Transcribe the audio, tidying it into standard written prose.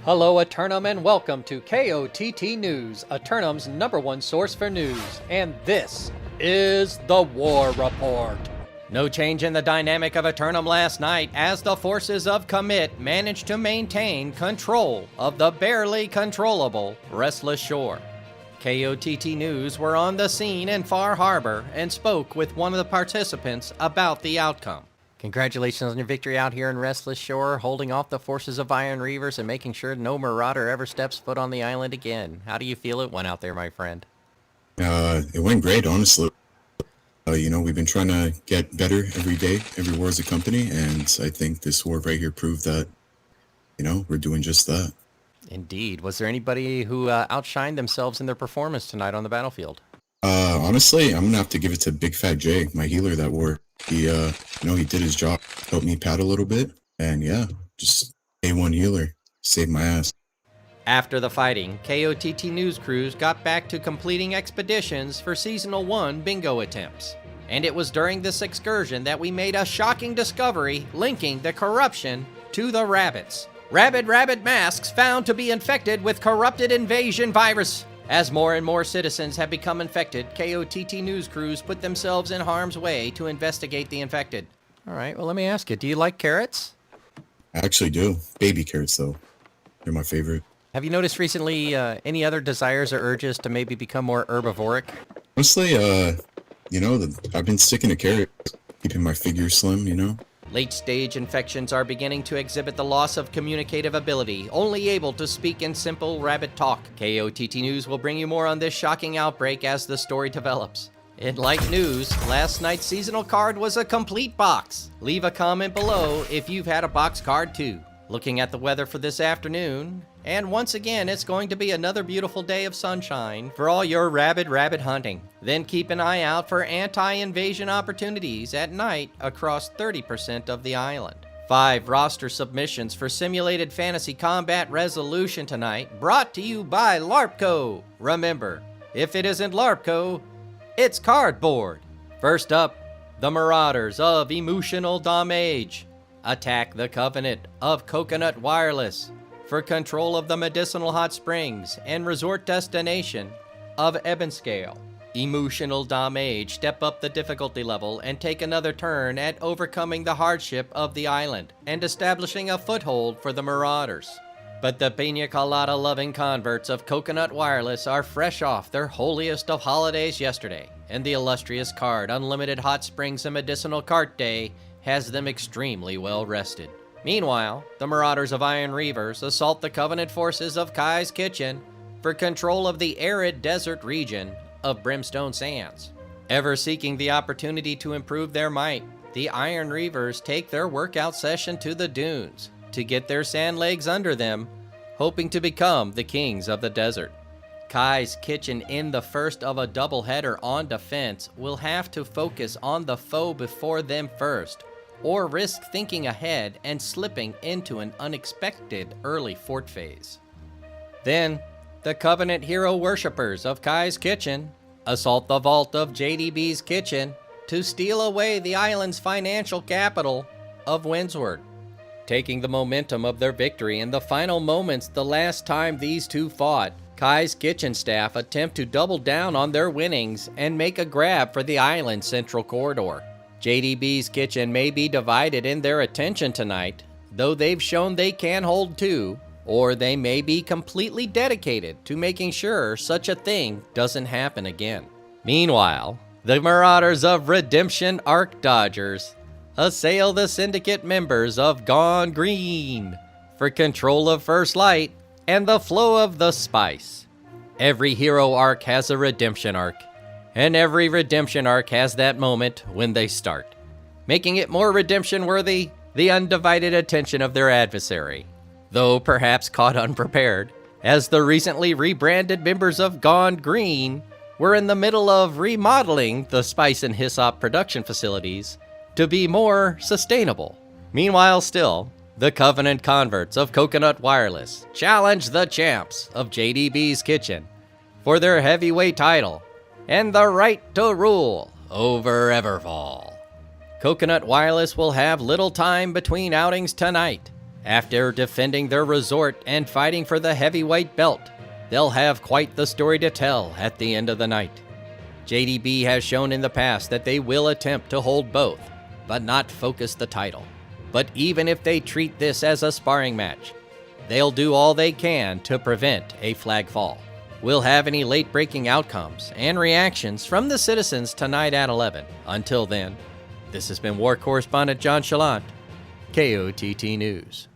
Hello Eternum and welcome to KOTT News, Eternum's #1 source for news, and this is the War Report. No change in the dynamic of Eternum last night as the forces of Commit managed to maintain control of the barely controllable Restless Shore. KOTT News were on the scene in Far Harbor and spoke with one of the participants about the outcome. Congratulations on your victory out here in Restless Shore, holding off the forces of Iron Reavers and making sure no marauder ever steps foot on the island again. How do you feel it went out there, my friend? It went great, honestly. We've been trying to get better every day, every war as a company, and I think this war right here proved that, we're doing just that. Indeed. Was there anybody who outshined themselves in their performance tonight on the battlefield? Honestly, I'm gonna have to give it to Big Fat J, my healer that war. He did his job, helped me pad a little bit, and yeah, just A1 healer, saved my ass. After the fighting, KOTT news crews got back to completing expeditions for Seasonal 1 bingo attempts. And it was during this excursion that we made a shocking discovery linking the corruption to the rabbits. Rabid masks found to be infected with corrupted invasion virus. As more and more citizens have become infected, KOTT news crews put themselves in harm's way to investigate the infected. All right, well, let me ask you, do you like carrots? I actually do. Baby carrots, though. They're my favorite. Have you noticed recently any other desires or urges to maybe become more herbivoric? Honestly, I've been sticking to carrots, keeping my figure slim, Late-stage infections are beginning to exhibit the loss of communicative ability, only able to speak in simple rabbit talk. KOTT News will bring you more on this shocking outbreak as the story develops. In light news, last night's seasonal card was a complete box. Leave a comment below if you've had a box card too. Looking at the weather for this afternoon, and once again, it's going to be another beautiful day of sunshine for all your rabbit hunting. Then keep an eye out for anti-invasion opportunities at night across 30% of the island. 5 roster submissions for Simulated Fantasy Combat Resolution tonight, brought to you by LARPco. Remember, if it isn't LARPco, it's cardboard. First up, the Marauders of Emotional Damage attack the Covenant of Coconut Wireless for control of the medicinal hot springs and resort destination of Ebonscale. Emotional Damage step up the difficulty level and take another turn at overcoming the hardship of the island and establishing a foothold for the Marauders. But the Pina Colada loving converts of Coconut Wireless are fresh off their holiest of holidays yesterday, and the illustrious card Unlimited Hot Springs and Medicinal Cart Day has them extremely well rested. Meanwhile, the Marauders of Iron Reavers assault the Covenant forces of Kai's Kitchen for control of the arid desert region of Brimstone Sands. Ever seeking the opportunity to improve their might, the Iron Reavers take their workout session to the dunes to get their sand legs under them, hoping to become the kings of the desert. Kai's Kitchen, in the first of a doubleheader on defense, will have to focus on the foe before them first, or risk thinking ahead and slipping into an unexpected early fort phase. Then, the Covenant hero worshippers of Kai's Kitchen assault the vault of JDB's Kitchen to steal away the island's financial capital of Windsward. Taking the momentum of their victory in the final moments the last time these two fought, Kai's Kitchen staff attempt to double down on their winnings and make a grab for the island's central corridor. JDB's Kitchen may be divided in their attention tonight, though they've shown they can hold too, or they may be completely dedicated to making sure such a thing doesn't happen again. Meanwhile, the Marauders of Redemption Arc Dodgers assail the Syndicate members of Gone Green for control of First Light and the flow of the spice. Every hero arc has a redemption arc, and every redemption arc has that moment when they start, making it more redemption-worthy, the undivided attention of their adversary, though perhaps caught unprepared, as the recently rebranded members of Gone Green were in the middle of remodeling the Spice and Hyssop production facilities to be more sustainable. Meanwhile still, the Covenant converts of Coconut Wireless challenge the champs of JDB's Kitchen for their heavyweight title and the right to rule over Everfall. Coconut Wireless will have little time between outings tonight, After defending their resort and fighting for the heavyweight belt, they'll have quite the story to tell at the end of the night. JDB has shown in the past that they will attempt to hold both, but not focus the title. But even if they treat this as a sparring match, they'll do all they can to prevent a flag fall. We'll have any late-breaking outcomes and reactions from the citizens tonight at 11. Until then, this has been War Correspondent JChalant, KOTT News.